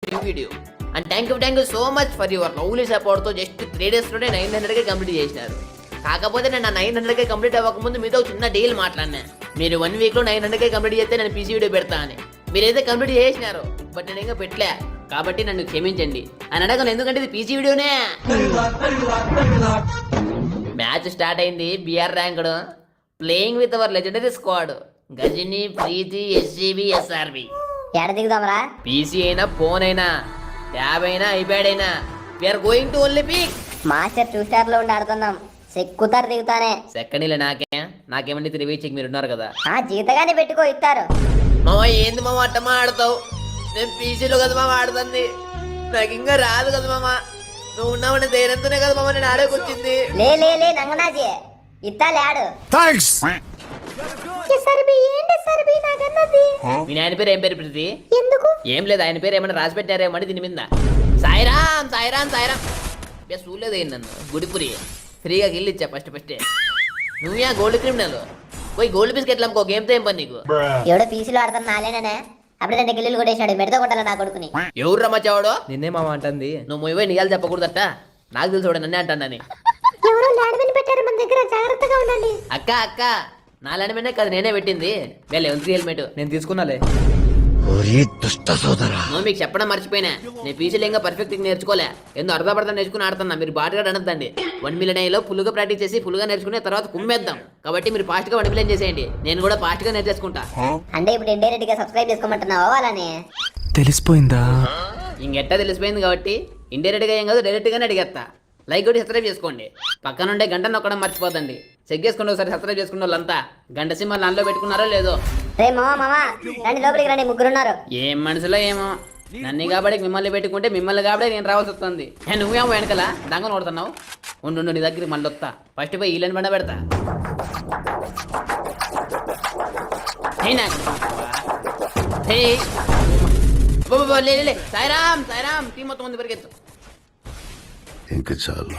Video and thank you so much for your lovely సపోర్ట్తో just 3 డేస్లోనే 900కే complete చేసినారు. కాకపోతే నేను 900కే కంప్లీట్ అవ్వకముందు మీతో చిన్న డీల్ మాట్లాడినా. మీరు 1 వీక్లో 900కే కంప్లీట్ చేస్తే నేను పీసీ వీడియో పెడతా అని. మీరైతే కంప్లీట్ చేసినారు, బట్ నేను ఇంకా పెట్టలే, కాబట్టి నన్ను క్షమించండి అని అడగను, ఎందుకంటే ఇది పీసీ వీడియోనే. మ్యాచ్ స్టార్ట్ అయింది. BR ranked playing with our legendary squad Ghajini, Preethi, SGB, SRB. ఎడ దిగుదాంరా? పీసీ అయినా, ఫోన్ అయినా, ట్యాబ్ అయినా, ఐప్యాడ్ అయినా, we're going to only pick. Master 2 star లో ఉండి ఆడుకుందాం. సెక్కుతారు దిగుతానే. సెకండ్ నాకేమంటే 3 వీక్స్ మీరు ఉన్నారు కదా. జీతగానే పెట్టుకో, ఇస్తారు. మామ ఏంది మామ అట్టమా ఆడతావు? నేను పీసీలో కదా మామ ఆడుతుంది, నాకు ఇంకా రాదు కదా మామ. నువ్వు ఉన్నావని ధైర్యంతోనే కదా మామ నేను ఆడేకొచ్చింది. లే నంగనాజీ ఇత్తాలే ఆడు. థాంక్స్. మీ నాయన పేరు ఏం పేరు ప్రీతి? ఎందుకు? ఏం లేదు, ఆయన పేరు ఏమైనా రాసి పెట్టారేమని దీని మీద. సాయిరామ్ సాయిరామ్ సాయిరామ్. చూడలేదు ఏంటి నన్ను గుడిపురి ఫ్రీగా గిల్లు ఇచ్చా ఫస్ట్. నువ్వే గోల్డ్ క్రిమినల్ పోయి గోల్డ్ బిస్కెట్లు అమ్ముకో, గేమ్తో ఏం పని నీకు? ఎవడో పీసీలో ఆడతాను నాలేనే. అప్పుడే 2 గిల్లులు కొట్టేసాడు, మెడతో కొట్టాలి నా కొడుకుని. ఎవరు రమ్మచ్చావాడో? నిన్నే మామ అంటుంది. నువ్వు ఇవే నిజాలు చెప్పకూడదట, నాకు తెలుసు నన్నే అంటానని. ఎవరో ల్యాండ్ పెట్టారు మన దగ్గర, జాగ్రత్తగా ఉండండి. అక్క నా ల్యాండ్ మీద కాదు, నేనే పెట్టింది. వెళ్ళే హెల్మెట్ నేను తీసుకున్నాలే. నువ్వు మీకు చెప్పడం మర్చిపోయినా, నేను పీసీలో ఇంకా పర్ఫెక్ట్ నేర్చుకోలే. ఎందుకు అర్ధపడతా నేర్చుకుని ఆడుతున్నా. మీరు బాగా అనద్దండి. 1 మిలియన్ లో ఫుల్గా ప్రాక్టీస్ చేసి ఫుల్గా నేర్చుకునే తర్వాత కుమ్మేద్దాం. కాబట్టి మీరు ఫాస్ట్ గా 1 మిలియన్ చేసేయండి, నేను కూడా ఫాస్ట్ గా నేర్చేసుకుంటా. అంటే ఇప్పుడు ఇండైరెక్ట్ గా సబ్స్క్రైబ్ చేసుకోమంటున్నావా వాళ్ళని? తెలిసిపోయిందా? ఇంకెట్టా తెలిసిపోయింది కాబట్టి ఇండైరెక్ట్ గా ఏం కాదు, డైరెక్ట్ గానే అడిగేస్తా. లైక్ కొట్టి సబ్స్క్రైబ్ చేసుకోండి. పక్కన ఉండే గంట నొక్కడం మర్చిపోతండి. చెక్ చేసుకోండి ఒకసారి, సబ్స్క్రైబ్ చేసుకున్న వాళ్ళంతా గంట సింబల్ దానిలో పెట్టుకున్నారో లేదో. రే మామ రండి లోపలికి రండి, 3 ఉన్నారు. ఏం మనసులో ఏమో, నన్ను కాబట్టి మిమ్మల్ని పెట్టుకుంటే మిమ్మల్ని కాబట్టి నేను రావాల్సి వస్తుంది. నువ్వేమో వెనకలా దంగను కొడుతున్నావు. ఉండు నీ దగ్గరికి మళ్ళీ వస్తా. ఫస్ట్ పోయి ఈలని బండ పెడతా. సాయిరామ్ సాయిరామ్ టీం మొత్తం ముందు పరిగెత్తు. ఇంకా చాలు.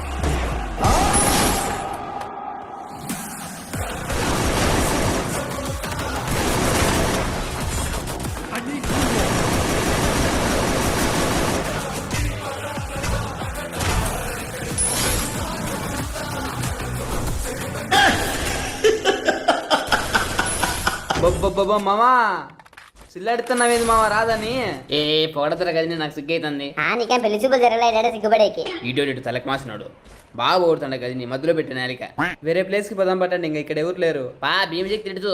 మామా సిల్లెడుతున్నావేది మామ రాదని? ఏ పొగడతారా కదా, నాకు సిగ్గైతుంది. నీకేం పెళ్లి చూపులు జరగలేడా సిగ్గుపడేకి? ఇటు తలకు మాసినాడు బాగా ఓడుతాడు కదా, నీ మధ్యలో పెట్టిన నాలిక. వేరే ప్లేస్ కి పదం పట్టండి, ఇంకా ఇక్కడ ఎవరు లేరు. భీమశక్తి తిడుతూ.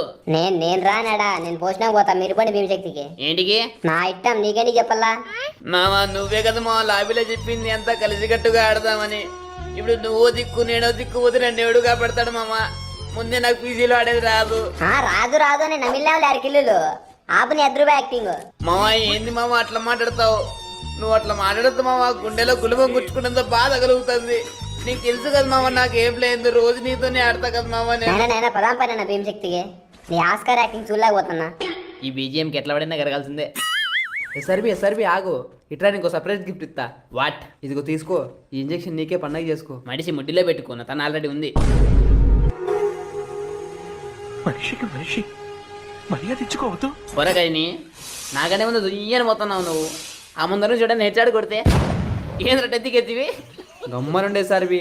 నేను రానాడా, నేను పోషణ పోతా. మీరు పోండి భీమశక్తికి. ఏంటికి? నా ఇష్టం, నీకేంటి చెప్పల్లా? మామా నువ్వే కదా మా లాబీలో చెప్పింది అంతా కలిసికట్టుగా ఆడదామని. ఇప్పుడు నువ్వు దిక్కు నేనో దిక్కు పోతే నన్ను ఎవడుగా పెడతాడు మామా. ముందే నాకు పీసీలో ఆడేది రాదు. రాదు అని నమ్మిల్లావు 2 కిల్లులు ఆపుని ఎదురు యాక్టింగ్. మామా ఏంది మామ అట్లా మాట్లాడతావు? నువ్వు అట్లా మాట్లాడుతూ మామ గుండెలో గులుమం గుచ్చుకున్నంత బాధ కలుగుతుంది. నీకు తెలుసు కదా మామ, నాకు ఏం లేదు, రోజు నీతోనే ఆడతా కదా మామ. నేను పదాం పైన భీమశక్తికి నీ ఆస్కార్ యాక్టింగ్ చూడలేకపోతున్నా. ఈ బీజిఎంకి ఎట్లా పడినా కరగాల్సిందే. ఎస్ఆర్బి ఆగు, ఇట్లా నీకు సర్ప్రైజ్ గిఫ్ట్ ఇస్తా. వాట్? ఇదిగో తీసుకో, ఈ ఇంజెక్షన్ నీకే పండగ చేసుకో. మనిషి ముడ్డిలో పెట్టుకున్నా, తను ఆల్రెడీ ఉంది. మనిషి మర్యాద ఇచ్చుకోవద్దు. పొరగని నాకనే ముందు దుయ్యని పోతున్నావు నువ్వు. ఆ ముందర చూడండి హెచ్చాడు కొడితే ఏంద్ర టెత్తికెత్తివి. గమ్మనుండే ఎస్ఆర్బి,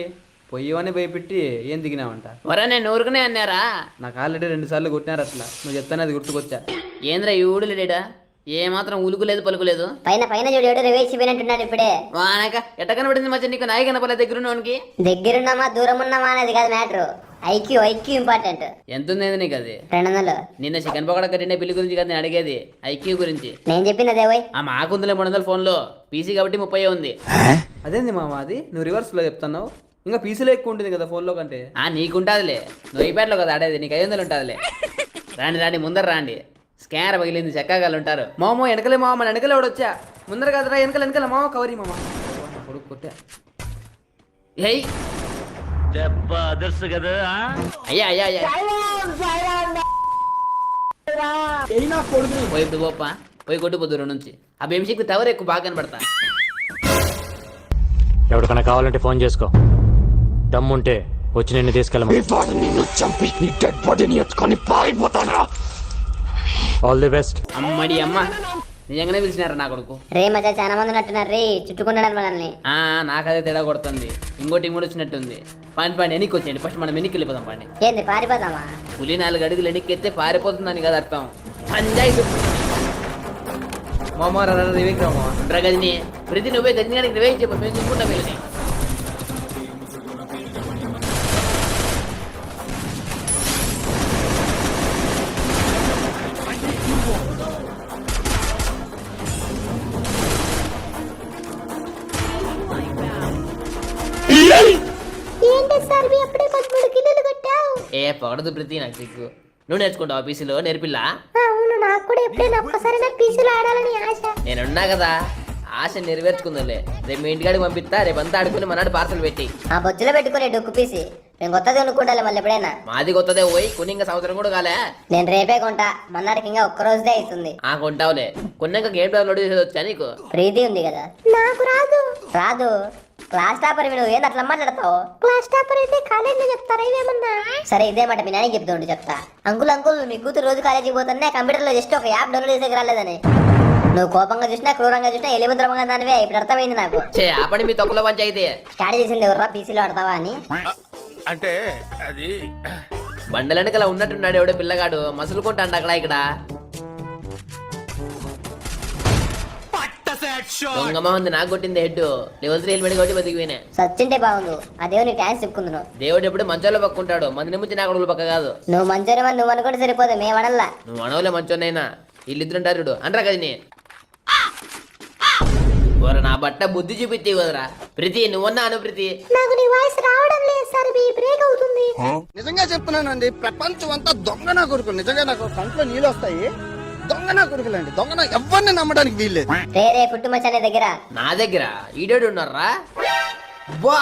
పొయ్యవని భయపెట్టి ఏం దిగినావంట. వరా నేను ఊరుకునే అన్నారా? నాకు ఆల్రెడీ 2 సార్లు కొట్టినారు అట్లా. నువ్వు చెప్తానే అది గుర్తుకొచ్చా. ఏంద్ర ఈ ఊడు లేడా, ఏ మాత్రం ఉలుకులేదు పలుకులేదు. పైన చూడు రివేసి పోయినట్టున్నాడు ఇప్పుడే. వానక ఎట్ట కనబడింది మధ్య నీకు? నాయ కనపలే దగ్గరున్నవానికి. దగ్గరున్నామా దూరం ఉన్నామా అనేది కాదు మ్యాటర్, ఐక్యూ ఇంపార్టెంట్. ఎంత ఉంది నీకు అది? 200. నిన్న చికెన్ పకోడా కట్టిన బిల్లు గురించి కదా నేను అడిగేది, ఐక్యూ గురించి. నేను చెప్పింది అదే. ఆ మాకుందిలే 300 ఫోన్లో, పీసీ కాబట్టి 30 ఉంది. అదేంది మామ అది? నువ్వు రివర్స్ లో చెప్తున్నావు. ఇంకా పీసీలో ఎక్కువ ఉంటుంది కదా ఫోన్లో కంటే. నీకుంటాదిలే, నువ్వు ఐప్యాడ్లో కదా ఆడేది, నీకు 500 ఉంటుందిలే. రాండి ముందర రాండి. స్కానర్ పగిలింది, చెక్కగాళ్ళు ఉంటారు. మామో వెనకలే మామ, మన వెనకలే వచ్చా. ముందర కదరా, వెనకల మామ కవరి మామ. కొడుకు కొట్టా. ఏయ్ అయ్యా పోయి గొప్ప పోయి కొట్టు పొద్దు నుంచి. ఆ భీమశక్తి టవర్ ఎక్కువ బాగా కనబడతా. ఎవరికైనా కావాలంటే ఫోన్ చేసుకో, దమ్ముంటే వచ్చి నిన్ను తీసుకెళ్ళమా. All the best. అమ్మడి అమ్మ నిజంగానే పిలిచినారు నా కొడుకు. రే మచ్చా చాలా మంది ఉన్నట్టున్నారు రే, చుట్టుకున్నాడు మనల్ని. నాకదే తేడా కొడుతుంది. ఇంకో టీం కూడా వచ్చినట్టుంది. పని ఎన్నికి వచ్చేయండి, ఫస్ట్ మనం ఎన్నికి వెళ్ళిపోదాం పండి. ఏంది పారిపోదామా? పులి 4 అడుగులు ఎన్నికి ఎత్తే పారిపోతుందని కదా అర్థం. పంజాయి మామ రివేక్ రా మామ. గదిని ప్రతి నువ్వే గదిని కానీ రివేక్ చెప్పు, మేము చూసుకుంటాం వీళ్ళని. ఏంటి సార్ అప్పుడే 13 కిలోలు కొట్టావు? పొగడదు ప్రతి, నాకు సిగ్గు. నువ్వు నేర్చుకుంటావు ఆఫీసులో నేర్పిల్లా? అవును, నాకు కూడా ఎప్పుడైనా ఒక్కసారి నా పీసులు ఆడాలని ఆశ. నేనున్నా కదా, ఆశ నెరవేర్చుకుందాంలే. రేపు మీ ఇంటికాడికి పంపిస్తా, రేపు అంతా ఆడుకుని మనాడు పార్సల్ పెట్టి. ఆ బొచ్చులో పెట్టుకునే డొక్కు పీసి నేను కొత్తది కొనుక్కుంటాను మళ్ళీ ఎప్పుడైనా. మాది కొత్తదే పోయి కొన్ని ఇంకా సంవత్సరం కూడా కాలే. నేను రేపే కొంటా, మన్నాడికి ఇంకా ఒక్క రోజుదే అవుతుంది. కొంటావులే. కొన్నాక గేమ్ డౌన్లోడ్ చేసేది వచ్చా నీకు? ప్రీతి ఉంది కదా. నాకు రాదు. రాదు? క్లాస్ టాపర్ నువ్వు ఏంది అట్లా మాట్లాడతావు? క్లాస్ టాపర్ అయితే కాలేజ్ లో చెప్తారా ఇవేమన్నా? సరే ఇదే మాట మీ నాయనకి చెప్తూ చెప్తా. అంకుల్ మీ కూతురు రోజు కాలేజీకి పోతున్నా కంప్యూటర్ లో జస్ట్ ఒక యాప్ డౌన్లోడ్ చేసేకి రాలేదని. నువ్వు కోపంగా చూసినా క్రూరంగా చూసినా ఎలిముద్రమంగా దానివే. ఇప్పుడు అర్థమైంది నాకు. ఆపండి మీ తొక్కలో పంచాయితీ. స్టార్ట్ చేసింది ఎవర్రా పీసీలో ఆడతావా అని. అంటే అది బండలెనకలా ఉన్నట్టున్నాడు ఎవడో పిల్లగాడు, మసులుకుంటాడు అక్కడ ఇక్కడ. దొంగమా ఉంది, నాకు కొట్టింది హెడ్. లెవెల్ 3 హెల్మెట్ కొట్టి బతికిపోయినా. సచ్చింటే బాగుండు. ఆ దేవుని థ్యాంక్స్ చెప్పుకుందును. దేవుడు ఎప్పుడు మంచోళ్ళ పక్కుంటాడు, మంది ముంచి నా కొడుకులు పక్క కాదు. నువ్వు మంచోని నువ్వు అనుకుంటే సరిపోదు, మేము అనల్లా. నువ్వు అనవలే మంచోన్నైనా, వీళ్ళిద్దరుంటారు చూడు అంటారా కదిని. నా బట్ట బుద్ధి చూపిస్తే కదరా ప్రీతి. నువ్వన్నా అను ప్రీతి. నాకు నీ వాయిస్ రావడం లేదు సార్, బ్రేక్ అవుతుంది. నిజంగా చెప్తున్నానండి, ప్రపంచం అంతా దొంగ నా కొడుకులు. నిజంగా నాకు కంట్లో నీళ్ళు వస్తాయి. దొంగ నా కొడుకులండి, దొంగ నా ఎవరిని నమ్మడానికి వీల్లేదు. రే పుట్టు మచ్చనే దగ్గర నా దగ్గర ఈడోడు ఉన్నారా? బా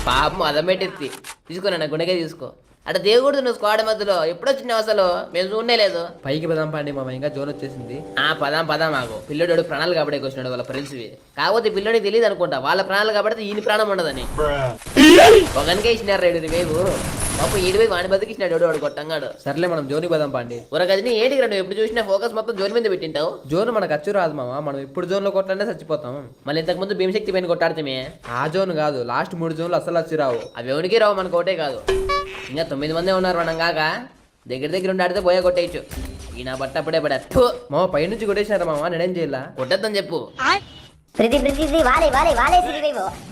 పాపం అదమెట్టెత్తి తీసుకున్నా, నా గుండెగా తీసుకో. అక్కడ దేవుడు నువ్వు స్క్వాడ్ మధ్యలో ఎప్పుడొచ్చినావు అసలు? మేము చూడనే లేదు. పైకి పదాం పండి మామ, ఇంకా జోన్ వచ్చేసింది. పదాం మాకు. పిల్లడు ప్రాణాలు కాబట్టి వచ్చినాడు వాళ్ళ ఫ్రెండ్స్వి. కాకపోతే పిల్లడికి తెలియదు అనుకుంటా, వాళ్ళ ప్రాణాలు కాబట్టి ఈయన ప్రాణం ఉండదని. ఒకనికే ఇచ్చినారు రేడు వేవు పాపం. 7 వాడిని బతికిచ్చినాడు వాడు కొట్టంగాడు. సర్లే మనం జోనికి పదాం పండి. గదిని ఏంటి నువ్వు ఎప్పుడు చూసినా ఫోకస్ మొత్తం జోన్ మీద పెట్టింటావు. జోన్ మనకు అచ్చు రాదు మామ, మనం ఇప్పుడు జోన్ లో కొట్టాలంటే చచ్చిపోతాం. మళ్ళీ ఇంతకు ముందు భీమశక్తి పైన కొట్టాడుతామే. ఆ జోన్ కాదు, లాస్ట్ 3 జోన్లు అసలు వచ్చి రావు. అవి ఎవరికి రావు, మనకు ఒకటే కాదు. ఇంకా 9 మందే ఉన్నారు మనం కాక. దగ్గర ఉండి ఆడితే పోయా కొట్టేయచ్చు. ఈ నా బట్ట అప్పుడే పడచ్చు. మామ పై నుంచి కొట్టేసినారా మామ, నేనేం చేయాల? కొట్టద్దని చెప్పు. ప్రీతి వాలే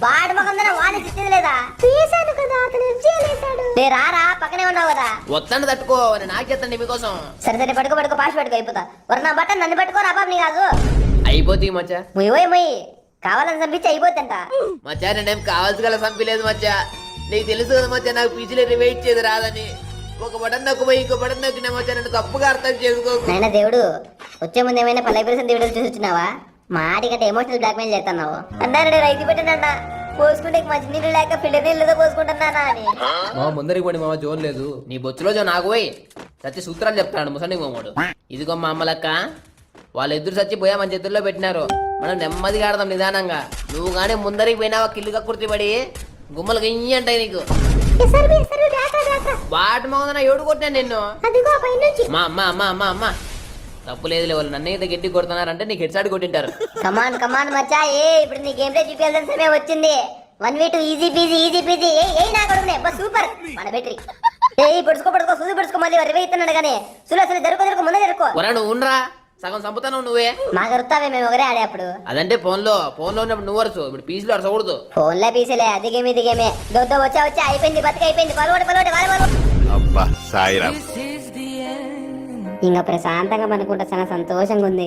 బాడు మొకందన వాలే చిత్తది లేదా? చేశాను కదా, అతను చేయలేసాడు. రే రారా, పక్కనే ఉన్నావు కదా. వస్తాను తట్టుకో, నాకు చెప్తాను మీకోసం. సరే పడుకో పాస్ పెట్టుకో అయిపోతా. నా బట్ట నన్ను పెట్టుకో, నా బాబు నీ కాదు. అయిపోతుంది మచ్చా. మొయ్యి కావాలని చంపించి అయిపోతుంట. మచ్చా నేనేం కావాల్సి గల చంపలేదు మచ్చా. నీకు తెలుసు కదా మచ్చా, నాకు పీజీలో వెయిట్ చేయదు రాదని. ఒక బటన్ నొక్కుపోయి ఇంకో బటన్ నొక్కినా మచ్చా, నన్ను తప్పుగా అర్థం చేసుకో. నాయన దేవుడు, వచ్చే ముందు ఏమైనా 10% వీడియోలు చూసి వచ్చినావా? మా ఆడి కంటే ఎమోషనల్ బ్లాక్మెయిల్ చేస్తున్నావు. అన్నాడు రైతు పెట్టినన్న పోసుకుంటే మంచి నీళ్ళు లేక ఫిల్టర్ నీళ్ళతో పోసుకుంటున్నానా అని. మామ ముందరికి పోండి మామ, జోన్ లేదు. నీ బొచ్చులో జో నాకు పోయి సచ్చి సూత్రాలు చెప్తాడు ముసలి మొమ్మడు. ఇదిగో మా అమ్మలక్క, వాళ్ళిద్దరు చచ్చిపోయా మన చేతుల్లో పెట్టినారు. మనం నెమ్మదిగా ఆడదాం నిదానంగా. నువ్వు కానీ ముందరికి పోయినావా కిల్లుగా కుర్తిపడి గుమ్మలు గయ్యి అంటాయి నీకు. వాటి మోదన ఎవడు కొట్టినా నిన్ను? మా అమ్మ తప్పు లేదు, వాళ్ళు నన్ను అయితే గట్టి కొడుతున్నారంటే నీకు హెడ్ షాట్ కొట్టింటారు. కమాన్ మచ్చా, ఇప్పుడు నీ గేమ్ ప్లే చూపించాల్సిన సమయం వచ్చింది. 1v2 ఈజీ పీజీ నా కొడుకునే సూపర్ మన బెట్రీ. పడుకో సూది పడుకో, మళ్ళీ రివే ఇస్తున్నాడు కానీ సులు జరుకో ముందే జరుకో. నువ్వు ఉండరా, సగం చంపుతాను నువ్వే. మా గరుతావే, మేము ఒకరే ఆడే అప్పుడు. అదంటే ఫోన్లో ఉన్నప్పుడు నువ్వు వరుసు, ఇప్పుడు పీసీలో అరసకూడదు. ఫోన్లే పీసీలే, అది గేమే దొద్ద వచ్చా అయిపోయింది, బతికి అయిపోయింది. పలవడు అబ్బా సాయిరా. ఇంకా ప్రశాంతంగా మనకుంటా, చాలా సంతోషంగా ఉంది.